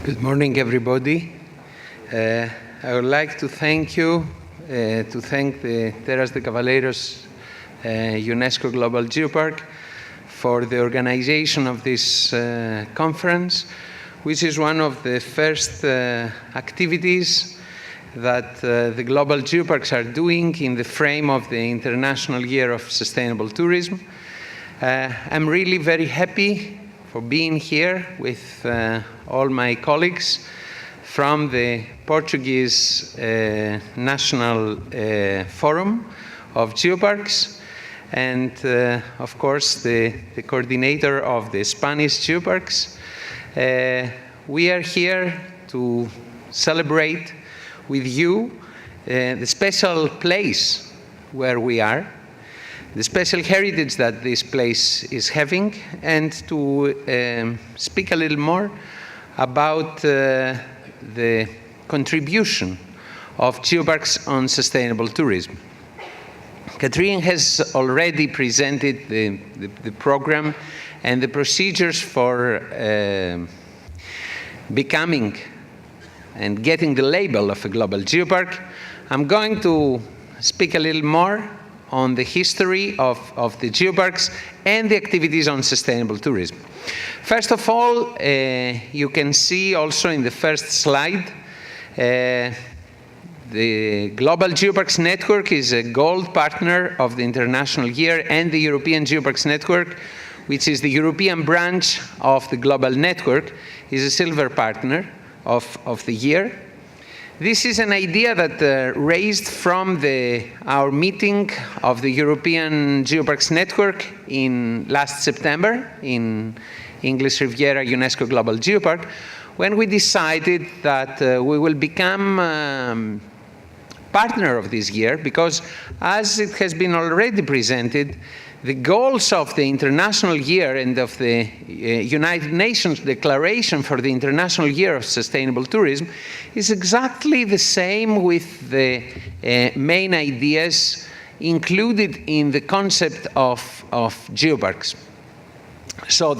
Good morning, everybody. I would like to thank you, to thank the Terras de Cavaleiros UNESCO Global Geopark for the organization of this conference, which is one of the first activities that the global geoparks are doing in the frame of the International Year of Sustainable Tourism. I'm really very happy for being here with all my colleagues from the Portuguese National Forum of Geoparks and, of course, the coordinator of the Spanish Geoparks. We are here to celebrate with you the special place where we are, the special heritage that this place is having, and to speak a little more about the contribution of geoparks on sustainable tourism. Catherine has already presented the program and the procedures for becoming and getting the label of a global geopark. I'm going to speak a little more on the history of the geoparks and the activities on sustainable tourism. First of all, you can see also in the first slide, the Global Geoparks Network is a gold partner of the International Year, and the European Geoparks Network, which is the European branch of the Global Network, is a silver partner of the year. This is an idea that raised from our meeting of the European Geoparks Network in last September in English Riviera UNESCO Global Geopark, when we decided that we will become partner of this year, because as it has been already presented, the goals of the International Year and of the United Nations Declaration for the International Year of Sustainable Tourism is exactly the same with the main ideas included in the concept of geoparks. So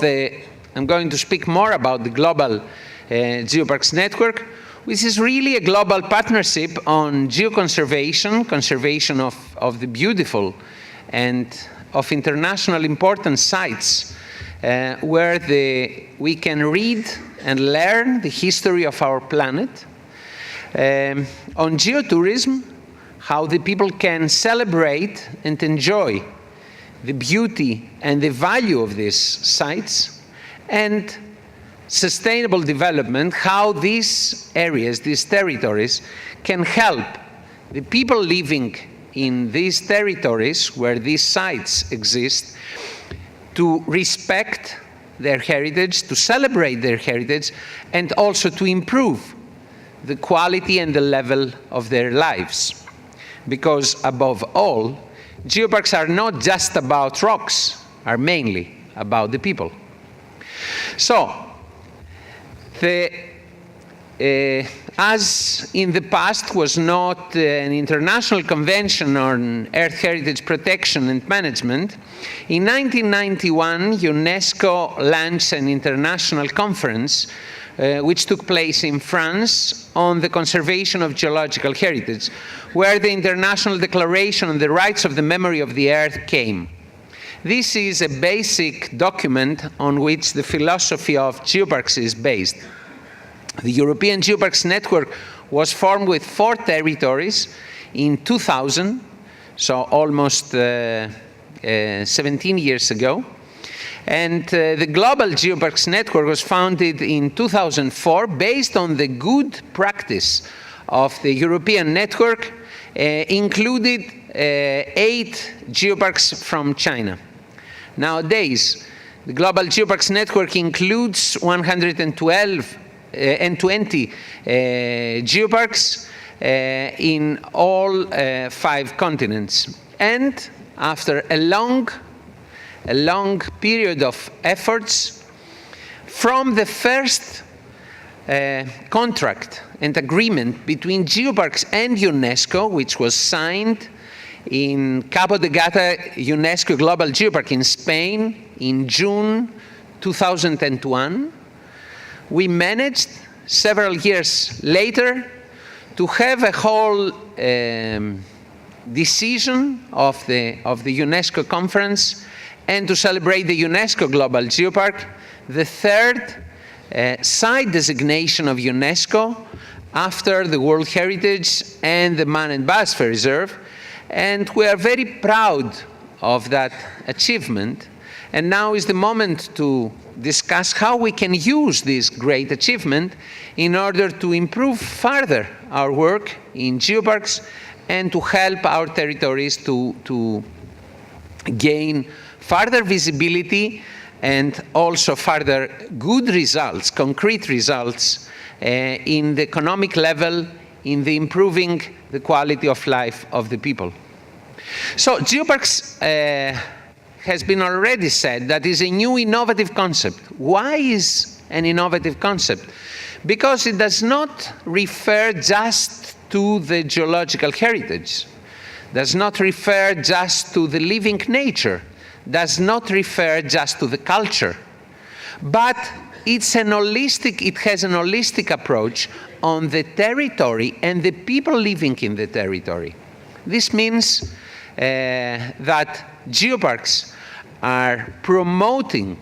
I'm going to speak more about the Global Geoparks Network, which is really a global partnership on geoconservation, conservation of the beautiful and of international important sites where we can read and learn the history of our planet. On geotourism, how the people can celebrate and enjoy the beauty and the value of these sites. And sustainable development, how these areas, these territories, can help the people living in these territories where these sites exist to respect their heritage, to celebrate their heritage, and also to improve the quality and the level of their lives. Because above all, geoparks are not just about rocks, are mainly about the people. So, as in the past was not an international convention on earth heritage protection and management, in 1991 UNESCO launched an international conference which took place in France on the conservation of geological heritage, where the International Declaration on the Rights of the Memory of the Earth came. This is a basic document on which the philosophy of geoparks is based. The European Geoparks Network was formed with 4 territories in 2000, so almost 17 years ago. And the Global Geoparks Network was founded in 2004 based on the good practice of the European network, included 8 geoparks from China. Nowadays, the Global Geoparks Network includes 112 and 20 geoparks in all 5 continents. And after a long period of efforts, from the first contract and agreement between geoparks and UNESCO, which was signed in Cabo de Gata UNESCO Global Geopark in Spain in June 2001, we managed, several years later, to have a whole decision of the UNESCO conference and to celebrate the UNESCO Global Geopark, the third site designation of UNESCO after the World Heritage and the Man and Biosphere Reserve. And we are very proud of that achievement. And now is the moment to discuss how we can use this great achievement in order to improve further our work in geoparks and to help our territories to gain further visibility and also further good results, concrete results in the economic level, in the improving the quality of life of the people. So geoparks has been already said that is a new innovative concept. Why is an innovative concept? Because it does not refer just to the geological heritage, does not refer just to the living nature, does not refer just to the culture, but it has an holistic approach on the territory and the people living in the territory. This means that geoparks are promoting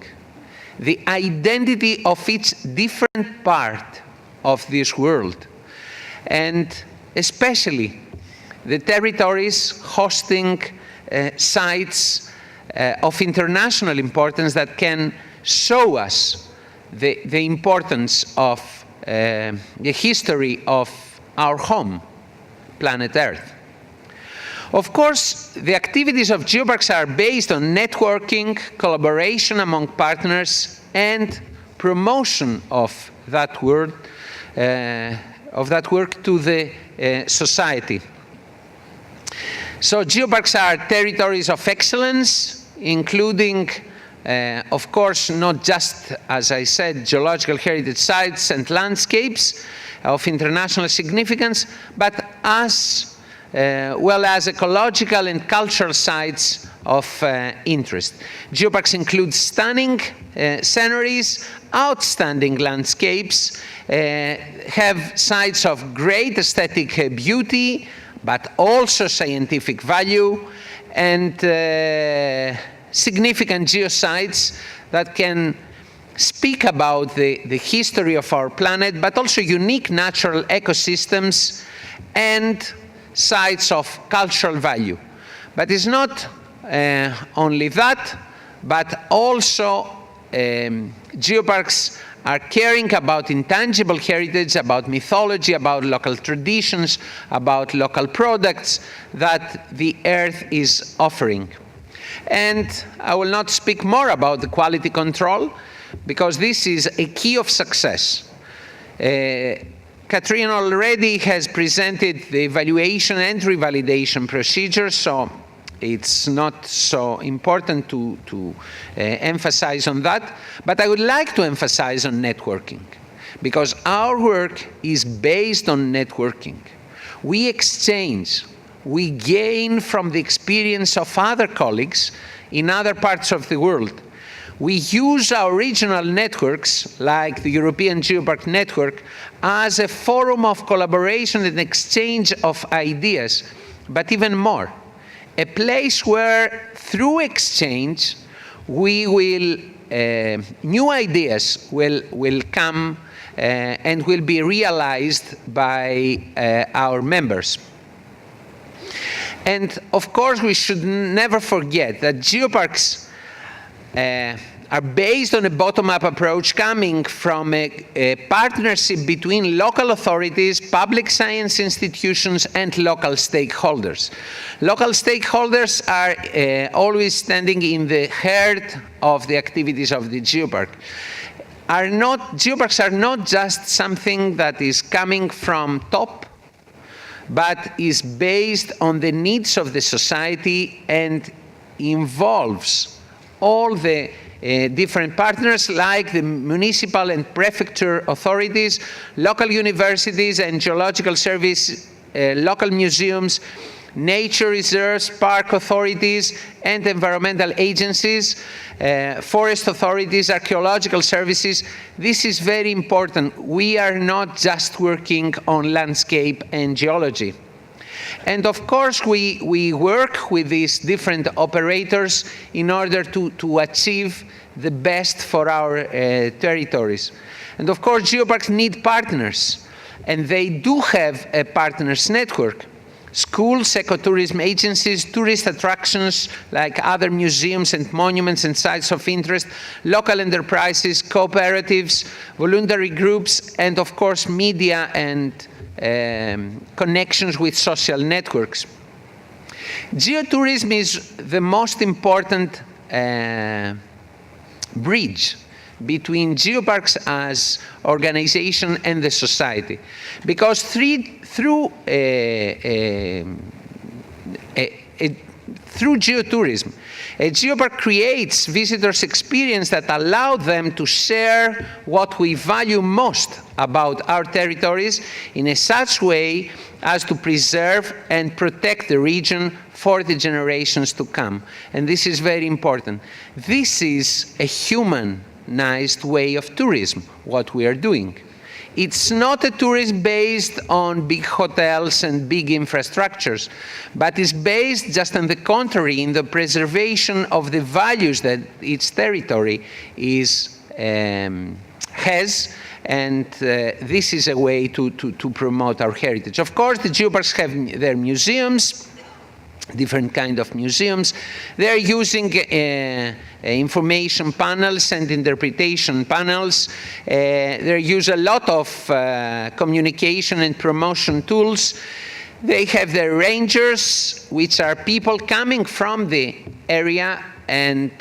the identity of each different part of this world, and especially the territories hosting sites of international importance that can show us the importance of the history of our home, planet Earth. Of course, the activities of geoparks are based on networking, collaboration among partners, and promotion of that work to the society. So geoparks are territories of excellence, including, of course, not just, as I said, geological heritage sites and landscapes of international significance, but as well as ecological and cultural sites of interest. Geoparks include stunning sceneries, outstanding landscapes, have sites of great aesthetic beauty, but also scientific value, and significant geosites that can speak about the history of our planet, but also unique natural ecosystems and sites of cultural value. But it's not only that, but also geoparks are caring about intangible heritage, about mythology, about local traditions, about local products that the Earth is offering. And I will not speak more about the quality control, because this is a key of success. Katrina already has presented the evaluation and revalidation procedure, so it's not so important to emphasize on that. But I would like to emphasize on networking, because our work is based on networking. We exchange, we gain from the experience of other colleagues in other parts of the world. We use our regional networks, like the European Geopark Network, as a forum of collaboration and exchange of ideas, but even more, a place where, through exchange, new ideas will come and will be realized by our members. And of course, we should never forget that geoparks are based on a bottom-up approach coming from a partnership between local authorities, public science institutions, and local stakeholders. Local stakeholders are always standing in the heart of the activities of the geopark. Geoparks are not just something that is coming from top, but is based on the needs of the society and involves all the different partners, like the municipal and prefecture authorities, local universities and geological service, local museums, nature reserves, park authorities, and environmental agencies, forest authorities, archaeological services. This is very important. We are not just working on landscape and geology. And of course, we work with these different operators in order to achieve the best for our territories. And of course, geoparks need partners, and they do have a partners network. Schools, ecotourism agencies, tourist attractions like other museums and monuments and sites of interest, local enterprises, cooperatives, voluntary groups, and of course, media and connections with social networks. Geotourism is the most important bridge between geoparks as organization and the society, because through geotourism, a geopark creates visitors' experience that allow them to share what we value most about our territories in a such way as to preserve and protect the region for the generations to come. And this is very important. This is a humanized way of tourism, what we are doing. It's not a tourism based on big hotels and big infrastructures, but it's based, just on the contrary, in the preservation of the values that its territory has, and this is a way to promote our heritage. Of course, the geoparks have their museums, different kind of museums. They're using information panels and interpretation panels. They use a lot of communication and promotion tools. They have their rangers, which are people coming from the area and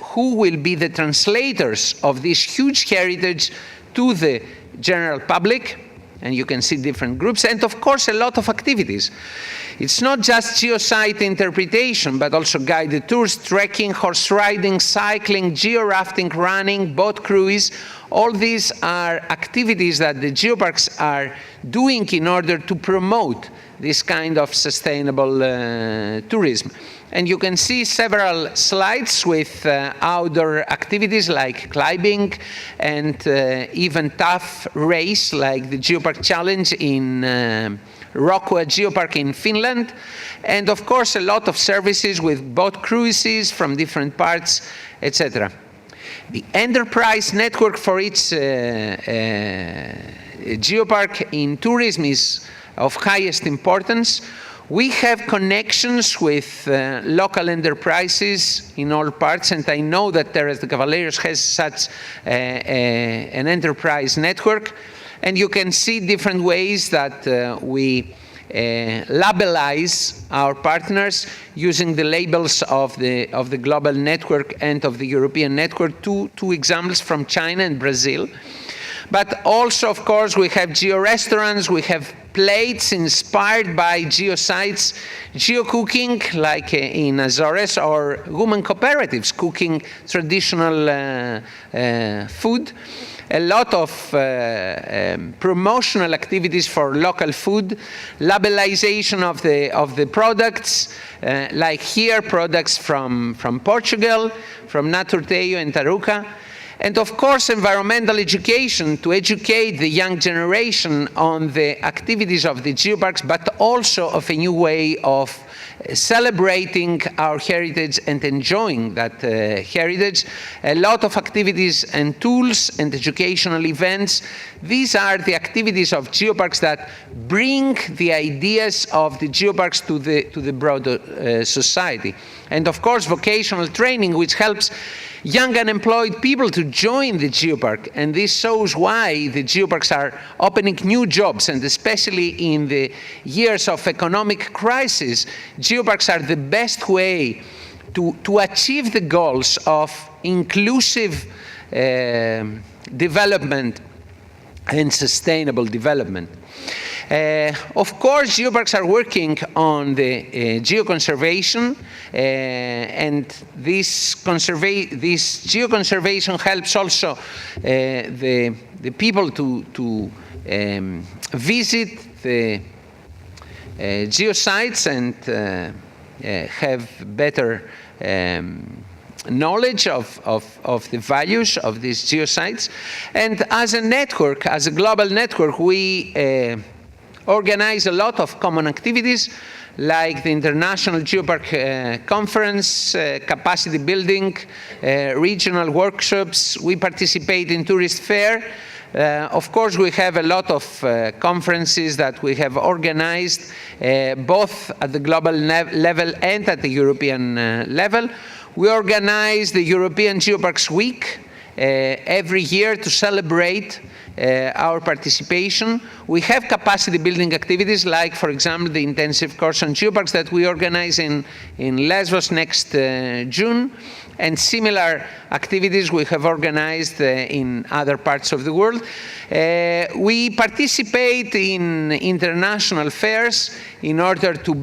who will be the translators of this huge heritage to the general public. And you can see different groups, and of course a lot of activities. It's not just geosite interpretation, but also guided tours, trekking, horse riding, cycling, geo-rafting, running, boat cruise. All these are activities that the geoparks are doing in order to promote this kind of sustainable tourism. And you can see several slides with outdoor activities like climbing and even tough race like the Geopark Challenge in Rockua Geopark in Finland. And of course, a lot of services with boat cruises from different parts, etc. The enterprise network for each geopark in tourism is of highest importance. We have connections with local enterprises in all parts, and I know that Terras de Cavaleiros has such an enterprise network. And you can see different ways that we labelize our partners using the labels of the global network and of the European network, two examples from China and Brazil. But also, of course, we have geo-restaurants, we have plates inspired by geosites, geo-cooking, like in Azores, or women cooperatives cooking traditional food. A lot of promotional activities for local food, labelization of the products, like here, products from Portugal, from Naturteio and Tarouca. And of course, environmental education, to educate the young generation on the activities of the geoparks, but also of a new way of celebrating our heritage and enjoying that heritage. A lot of activities and tools and educational events. These are the activities of geoparks that bring the ideas of the geoparks to the broader society. And of course, vocational training, which helps young unemployed people to join the geopark. And this shows why the geoparks are opening new jobs, and especially in the years of economic crisis, geoparks are the best way to achieve the goals of inclusive development and sustainable development. Of course, geoparks are working on the geoconservation, and this geoconservation helps also the people to visit the geosites and have better knowledge of the values of these geosites. And as a network, as a global network, we organize a lot of common activities like the International Geopark Conference, capacity building, regional workshops. We participate in tourist fair. Of course, we have a lot of conferences that we have organized, both at the global level and at the European level. We organize the European Geoparks Week every year to celebrate our participation. We have capacity building activities like, for example, the intensive course on geoparks that we organize in Lesbos next June, and similar activities we have organized in other parts of the world. We participate in international fairs in order to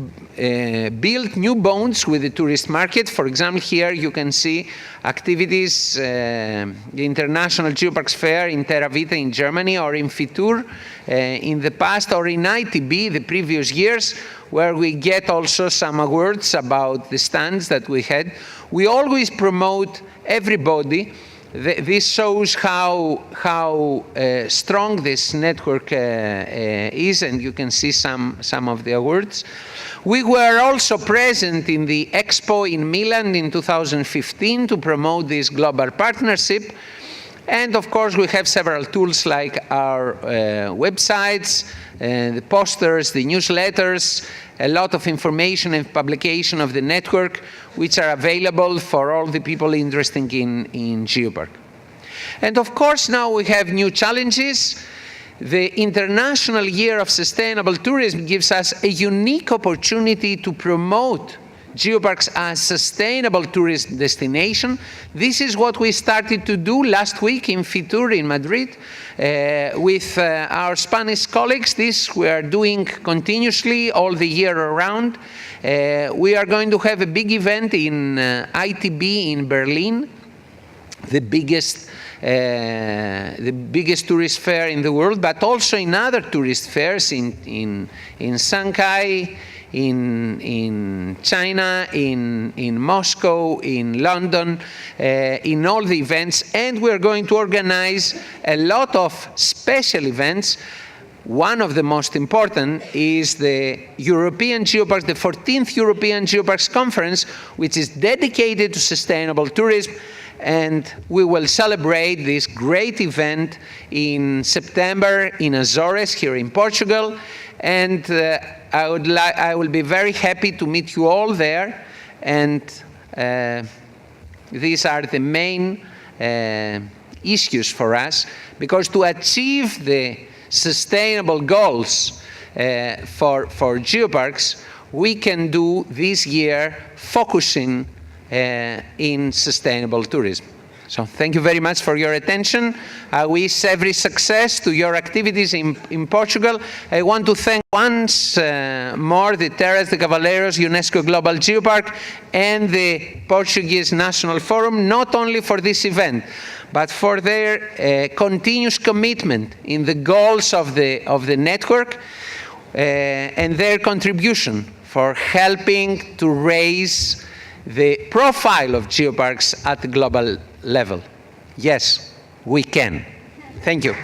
build new bonds with the tourist market. For example, here you can see activities, the International Geoparks Fair in Terra Vita in Germany, or in Fitur in the past, or in ITB the previous years, where we get also some awards about the stands that we had. We always promote everybody. This shows how strong this network is, and you can see some of the awards. We were also present in the Expo in Milan in 2015 to promote this global partnership. And of course, we have several tools like our websites, the posters, the newsletters, a lot of information and publication of the network, which are available for all the people interested in Geopark. And of course, now we have new challenges. The International Year of Sustainable Tourism gives us a unique opportunity to promote Geoparks as sustainable tourist destination. This is what we started to do last week in Fitur in Madrid with our Spanish colleagues. This we are doing continuously all the year around. We are going to have a big event in ITB in Berlin, the biggest tourist fair in the world, but also in other tourist fairs in Shanghai, in China, in Moscow, in London, in all the events. And we're going to organize a lot of special events. One of the most important is the European Geoparks, the 14th European Geoparks Conference, which is dedicated to sustainable tourism. And we will celebrate this great event in September in Azores, here in Portugal. And I will be very happy to meet you all there. And these are the main issues for us, because to achieve the sustainable goals for Geoparks, we can do this year focusing in sustainable tourism. So thank you very much for your attention. I wish every success to your activities in Portugal. I want to thank once more the Terras de Cavaleiros UNESCO Global Geopark and the Portuguese National Forum, not only for this event, but for their continuous commitment in the goals of the network and their contribution for helping to raise the profile of geoparks at the global level. Yes, we can. Thank you.